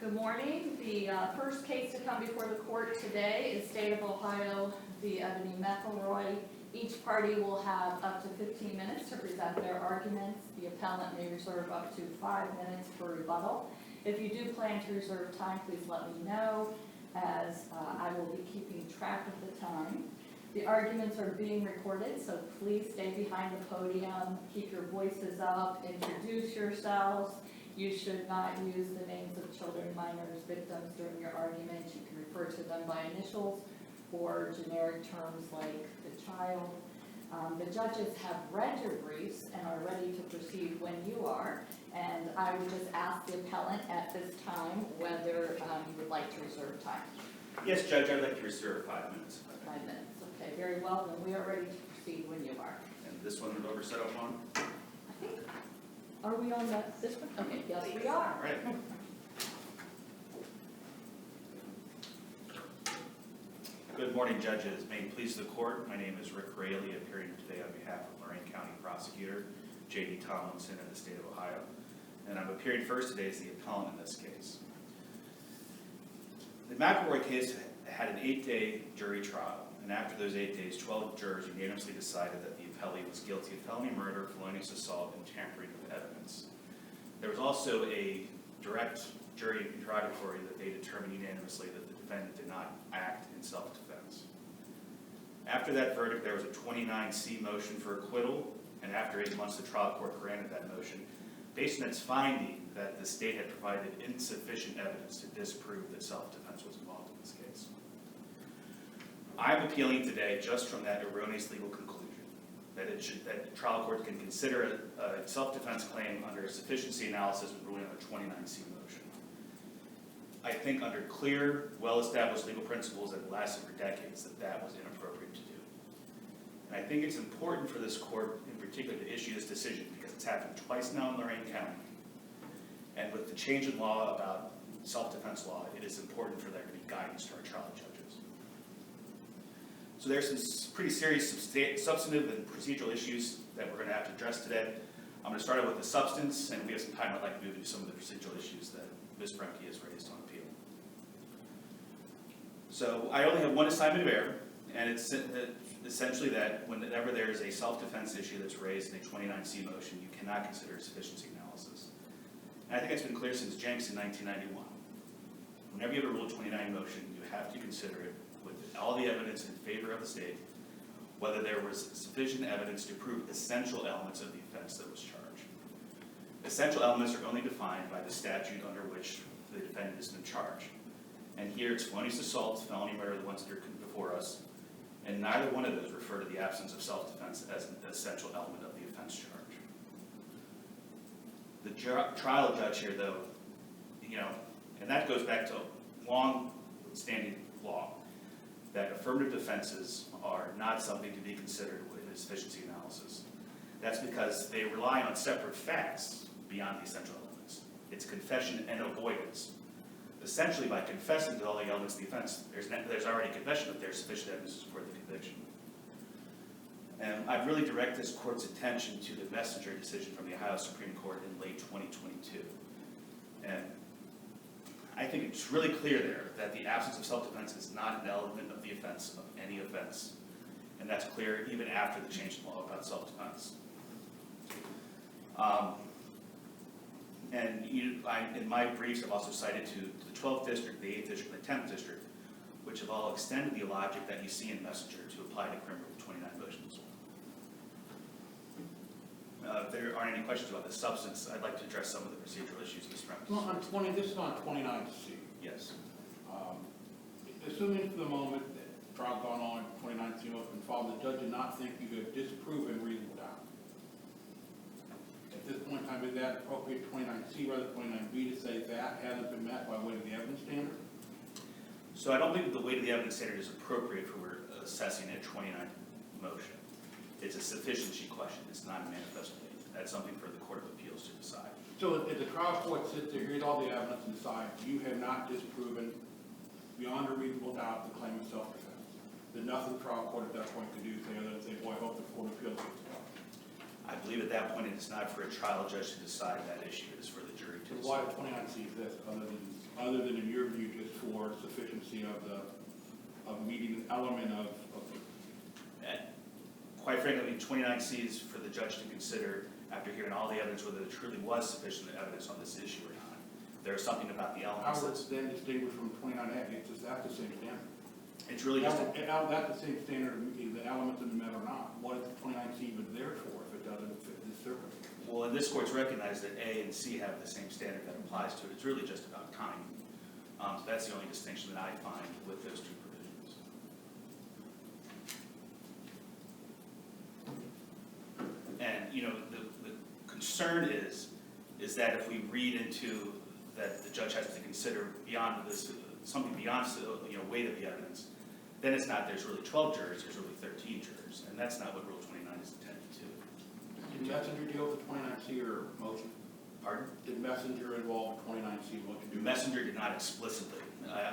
Good morning. The first case to come before the court today is State of Ohio v. Eboni McElroy. Each party will have up to 15 minutes to present their arguments. The appellant may reserve up to 5 minutes for rebuttal. If you do plan to reserve time, please let me know, as I will be keeping track of the time. The arguments are being recorded, so please stay behind the podium, keep your voices up, introduce yourselves. You should not use the names of children, minors, victims during your arguments. You can refer to them by initials or generic terms like the child. The judges have read your briefs and are ready to proceed when you are. And I would just ask the appellant at this time whether you would like to reserve time. Yes, Judge, I'd like to reserve 5 minutes. 5 minutes. Okay, very well. Then we are ready to proceed when you are. And this one we've over set up on? I think. Are we on this one? Okay, yes, we are. All right. Good morning, judges. May it please the court, my name is Rick Raley, appearing today on behalf of Lorain County Prosecutor J.D. Tomlinson in the state of Ohio. And I'm appearing first today as the appellant in this case. The McElroy case had an 8-day jury trial. And after those 8 days, 12 jurors unanimously decided that the appellee was guilty of felony murder, felonious assault, and tampering with evidence. There was also a direct jury interrogatory that they determined unanimously that the defendant did not act in self-defense. After that verdict, there was a 29C motion for acquittal, and after 8 months, the trial court granted that motion, based on its finding that the state had provided insufficient evidence to disprove that self-defense was involved in this case. I'm appealing today just from that erroneous legal conclusion that the trial court can consider a self-defense claim under a sufficiency analysis when ruling on a 29C motion. I think under clear, well-established legal principles that have lasted for decades that was inappropriate to do. And I think it's important for this court in particular to issue this decision because it's happened twice now in Lorain County. And with the change in law about self-defense law, it is important for there to be guidance to our trial judges. So there's some pretty serious substantive and procedural issues that we're going to have to address today. I'm going to start out with the substance, and if we have some time, I'd like to move into some of the procedural issues that Ms. Fremke has raised on appeal. So I only have one assignment of error, and it's essentially that whenever there is a self-defense issue that's raised in a 29C motion, you cannot consider a sufficiency analysis. And I think it's been clear since Jenks in 1991. Whenever you have a Rule 29 motion, you have to consider it with all the evidence in favor of the state, whether there was sufficient evidence to prove essential elements of the offense that was charged. Essential elements are only defined by the statute under which the defendant is in charge. And here it's felonious assault, felony murder, the ones that are before us, and neither one of those refer to the absence of self-defense as an essential element of the offense charge. The trial judge here, though, and that goes back to long-standing law, that affirmative defenses are not something to be considered in a sufficiency analysis. That's because they rely on separate facts beyond the essential elements. It's confession and avoidance. Essentially, by confessing to all the elements of the offense, there's already confession that there's sufficient evidence to support the conviction. And I'd really direct this court's attention to the Messenger decision from the Ohio Supreme Court in late 2022. And I think it's really clear there that the absence of self-defense is not an element of the offense, of any offense. And that's clear even after the change in law about self-defense. In my briefs, I've also cited to the 12th District, the 8th District, and the 10th District, which have all extended the logic that you see in Messenger to apply to criminal 29 motions as well. If there aren't any questions about the substance, I'd like to address some of the procedural issues in this premise. Well, this is on 29C. Yes. Assuming for the moment that trial gone on, 29C has been filed, the judge did not think you could disprove in reasonable doubt. At this point in time, is that appropriate 29C rather than 29B to say that hasn't been met by way of the evidence standard? So I don't think that the weight of the evidence standard is appropriate for assessing a 29 motion. It's a sufficiency question. It's not a manifest weight. That's something for the Court of Appeals to decide. So if the trial court sits there, hears all the evidence and decides you have not disproven beyond a reasonable doubt the claim of self-defense, then nothing the trial court at that point could do other than say, boy, I hope the Court of Appeals gets it done. I believe at that point it is not for a trial judge to decide that issue. It is for the jury to decide. Why does 29C exist other than other than in your view, just for sufficiency of meeting the element of Quite frankly, 29C is for the judge to consider after hearing all the evidence whether there truly was sufficient evidence on this issue or not. There's something about the how elements it's then distinguished from 29A, it's just that's the same standard. it's really just, That's the same standard, the elements of the met or not. What is the 29C even there for if it doesn't fit this circumstance? well, and this court's recognized that A and C have the same standard that applies to it. It's really just about timing. So that's the only distinction that I find with those two provisions. And, you know, the concern is that if we read into that the judge has to consider beyond this, something beyond, you know, weight of the evidence, then it's not, there's really 12 jurors, there's really 13 jurors, and that's not what Rule 29 is intended to. Did Messenger deal with the 29C or motion? Pardon? Did Messenger involve the 29C motion? Messenger did not explicitly.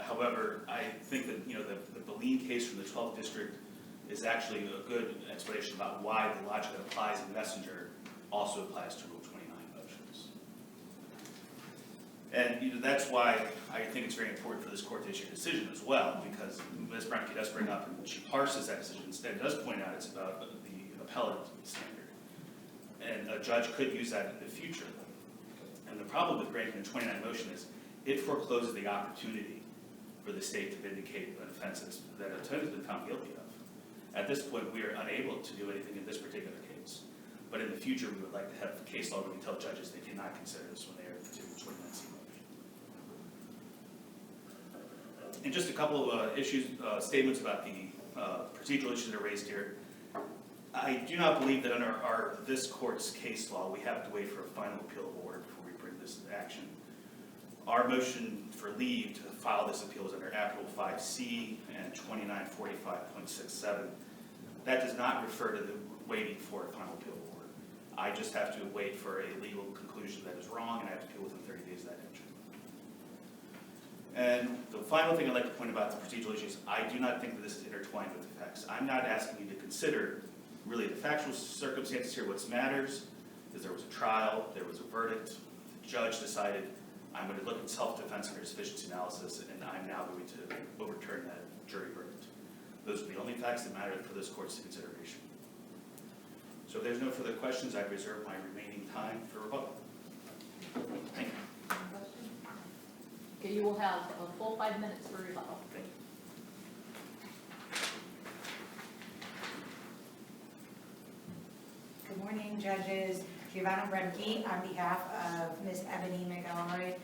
However, I think that, you know, the Boleyn case from the 12th District is actually a good explanation about why the logic that applies in Messenger also applies to Rule 29 motions. And, you know, that's why I think it's very important for this court to issue a decision as well, because Ms. Bremke does bring up, and she parses that decision instead, does point out it's about the appellate standard. And a judge could use that in the future. And the problem with granting the 29 motion is it forecloses the opportunity for the state to vindicate an offense that a defendant has been found guilty of. At this point, we are unable to do anything in this particular case. But in the future, we would like to have case law where we tell judges they cannot consider this when they are considering the 29C motion. And just a couple of statements about the procedural issues that are raised here. I do not believe that under this court's case law, we have to wait for a final appeal of order before we bring this action. Our motion for leave to file this appeal is under Article 5C and 2945.67. That does not refer to the waiting for a final appeal of order. I just have to wait for a legal conclusion that is wrong, and I have to appeal within 30 days of that entry. And the final thing I'd like to point about the procedural issues, I do not think that this is intertwined with the facts. I'm not asking you to consider really the factual circumstances here. What matters is there was a trial, there was a verdict, the judge decided I'm going to look at self-defense under sufficiency analysis, and I'm now going to overturn that jury verdict. Those are the only facts that matter for this court's consideration. So if there's no further questions, I reserve my remaining time for rebuttal. Thank you. Okay, you will have a full 5 minutes for rebuttal. Thank you. Good morning, judges. Giovanna Bremke on behalf of Ms. Eboni McElroy.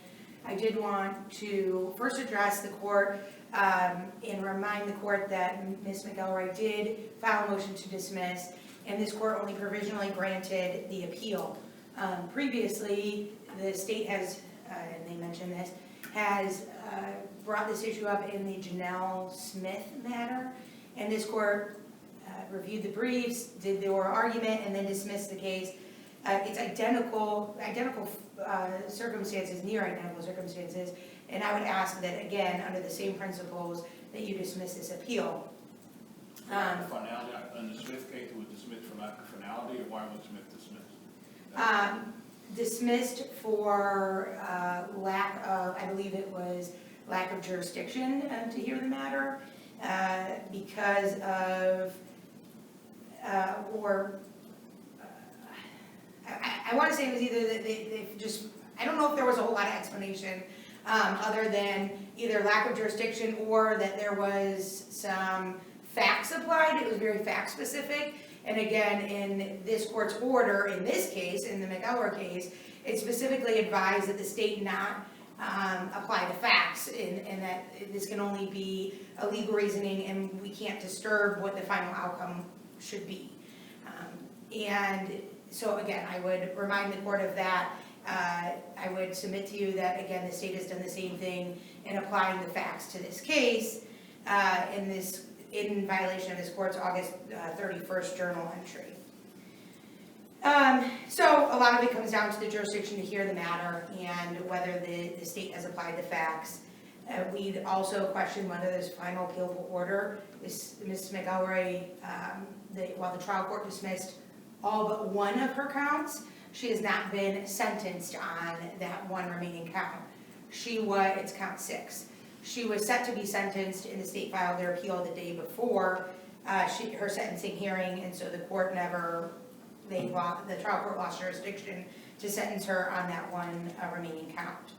I did want to first address the court and remind the court that Ms. McElroy did file a motion to dismiss, and this court only provisionally granted the appeal. Previously, the state has, and they mentioned this, has brought this issue up in the Janelle Smith matter, and this court reviewed the briefs, did the oral argument, and then dismissed the case. It's identical circumstances, near identical circumstances, and I would ask that, again, under the same principles, that you dismiss this appeal. Finality, in the Smith case, it was dismissed for lack of finality, or why was Smith dismissed? Dismissed for lack of, I believe it was lack of jurisdiction to hear the matter, because of, I want to say it was either that they just, I don't know if there was a whole lot of explanation other than either lack of jurisdiction or that there was some facts applied. It was very fact specific. And again, in this court's order, in this case, in the McElroy case, it specifically advised that the state not apply the facts and that this can only be a legal reasoning and we can't disturb what the final outcome should be. And so again, I would remind the court of that. I would submit to you that, again, the state has done the same thing in applying the facts to this case in violation of this court's August 31st journal entry. So a lot of it comes down to the jurisdiction to hear the matter and whether the state has applied the facts. We'd also question whether this final appealable order, Ms. McElroy, while the trial court dismissed all but one of her counts, she has not been sentenced on that one remaining count. it's count 6. She was set to be sentenced, and the state filed their appeal the day before her sentencing hearing, and so the trial court lost jurisdiction to sentence her on that one remaining count.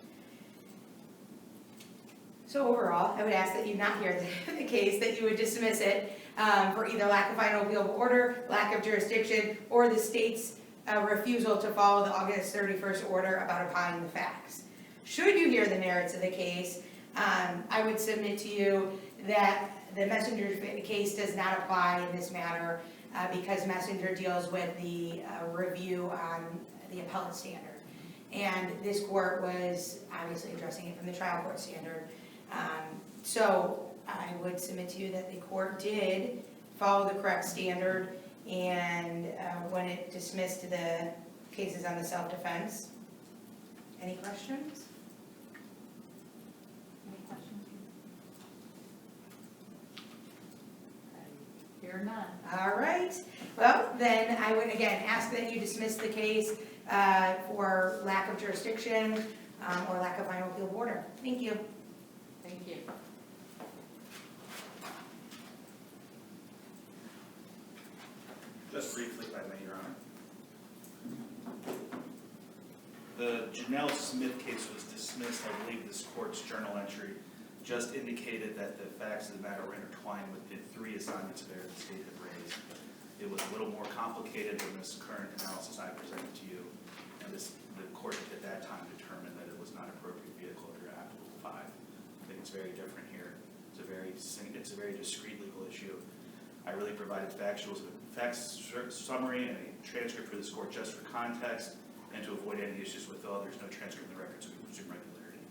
So overall, I would ask that you not hear the case, that you would dismiss it for either lack of final appealable order, lack of jurisdiction, or the state's refusal to follow the August 31st order about applying the facts. Should you hear the merits of the case, I would submit to you that the Messenger case does not apply in this matter because Messenger deals with the review on the appellate standard. And this court was obviously addressing it from the trial court standard. So I would submit to you that the court did follow the correct standard, and when it dismissed the cases on the self-defense. Any questions? Any questions? I hear none. All right, well, then I would again ask that you dismiss the case for lack of jurisdiction or lack of final appeal order. Thank you. Thank you. Just briefly, if I may, Your Honor. The Janelle Smith case was dismissed. I believe this court's journal entry just indicated that the facts of the matter were intertwined with the 3 assignments of error the state had raised. It was a little more complicated than this current analysis I presented to you, and the court at that time determined that it was not an appropriate vehicle under Applicable 5. I think it's very different here. It's a very discrete legal issue. I really provided facts summary and a transcript for this court just for context and to avoid any issues with, there's no transcript in the record, so we presume regularity.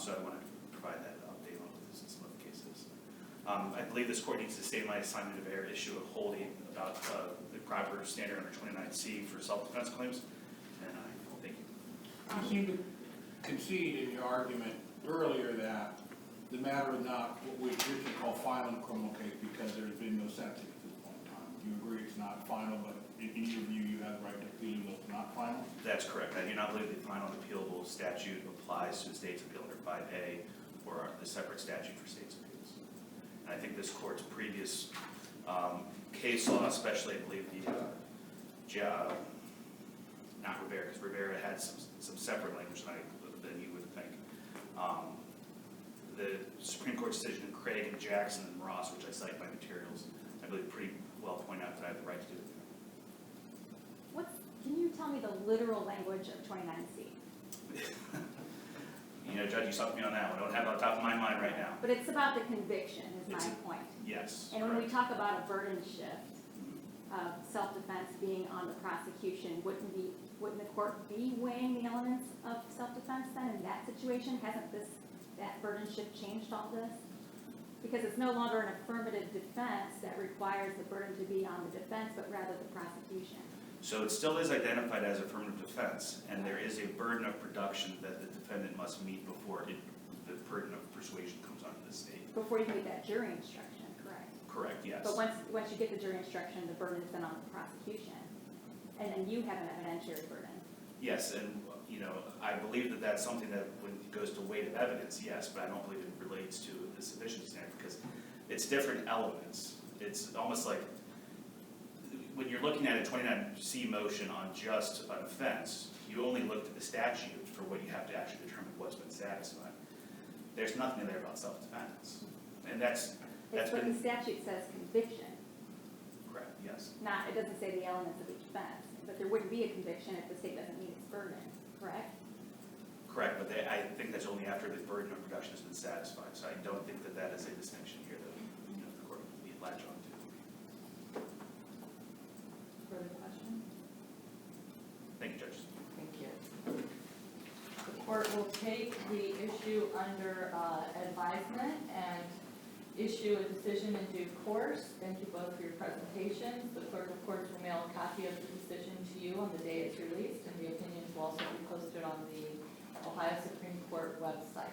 So I want to provide that update on this in some other cases. I believe this court needs to stay in my assignment of error issue of holding about the proper standard under 29C for self-defense claims. And I thank you. You seem to concede in your argument earlier that the matter is not what we usually call final in a criminal case because there's been no sentencing at this point in time. You agree it's not final, but in your view, you have the right to feel it's not final? That's correct. I do not believe the final and appealable statute applies to the state's appeal under 5A or the separate statute for state's appeals. And I think this court's previous case law, especially I believe the not Rivera, because Rivera had some separate language than you would think. The Supreme Court decision in Craig and Jackson and Ross, which I cite in my materials, I believe pretty well point out that I have the right to do it. Can you tell me the literal language of 29C? Judge, you stuck me on that one. I don't have it on the top of my mind right now. But it's about the conviction, is my point. Yes. And when we talk about a burden shift of self-defense being on the prosecution, wouldn't the court be weighing the elements of self-defense then in that situation? Hasn't that burden shift changed all this? Because it's no longer an affirmative defense that requires the burden to be on the defense, but rather the prosecution. So it still is identified as affirmative defense, and there is a burden of production that the defendant must meet before the burden of persuasion comes onto the state. Before you get that jury instruction, correct? Correct, yes. But once you get the jury instruction, the burden is then on the prosecution, and then you have an evidentiary burden. Yes, and I believe that that's something that when it goes to weight of evidence, yes, but I don't believe it relates to the sufficiency standard because it's different elements. It's almost like when you're looking at a 29C motion on just an offense, you only look at the statute for what you have to actually determine what's been satisfied. There's nothing in there about self-defense, and that's It's what been the statute says conviction. correct. Yes. It doesn't say the elements of each offense, but there wouldn't be a conviction if the state doesn't meet its burden, correct? Correct, but I think that's only after the burden of production has been satisfied. So I don't think that that is a distinction here that the court would latch on to. Further questions? Thank you, judges. Thank you. The court will take the issue under advisement and issue a decision in due course. Thank you both for your presentations. The clerk of courts will mail a copy of the decision to you on the day it's released, and the opinions will also be posted on the Ohio Supreme Court website.